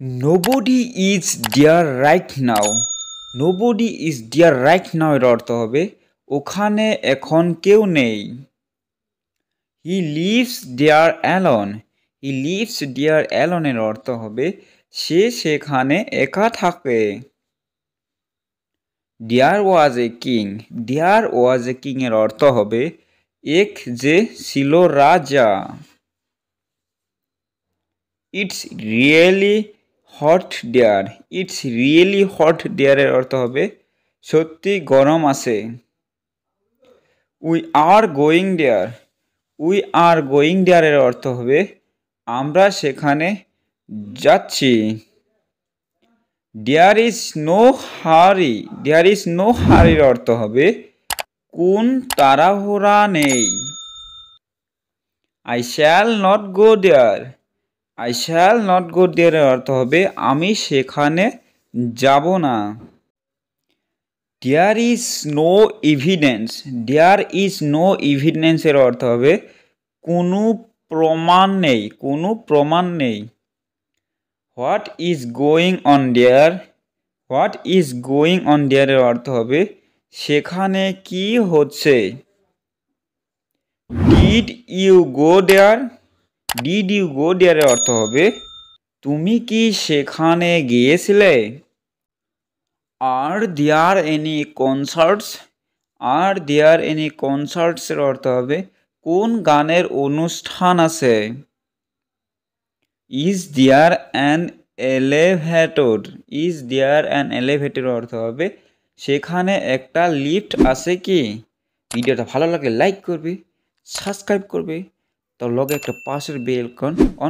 Nobody is there right now. Nobody is there right now এর অর্থ হবে ওখানে এখন কেউ নেই। He lives there alone. He lives there alone এর অর্থ হবে সে সেখানে একা থাকে। There was a king. There was a king এর অর্থ হবে এক যে ছিল রাজা। It's really hot there. It's really hot there এর অর্থ হবে সত্যি গরম আছে। We are going there. We are going there এর অর্থ হবে আমরা সেখানে যাচ্ছি। There is no hurry. There is no hurry এর অর্থ হবে কোন তাড়াহুড়া নেই। I shall not go there. I shall not go there এর অর্থ হবে আমি সেখানে যাব না। There is no evidence. There is no evidence এর অর্থ হবে কোনো প্রমাণ নেই, কোনো প্রমাণ নেই। What is going on there? What is going on there এর অর্থ হবে সেখানে কি হচ্ছে। Did you go there? Did you go there এর অর্থ হবে তুমি কি সেখানে গিয়েছিলে। Are there any concerts? Are there any concerts এর অর্থ হবে কোন গানের অনুষ্ঠান আছে। Is there an elevator? Is there an elevator অর্থ হবে সেখানে একটা লিফট আছে কি। ভিডিওটা ভালো লাগলে লাইক করবে, সাবস্ক্রাইব করবে, তার লগে একটা পাশের বেল আইকন অন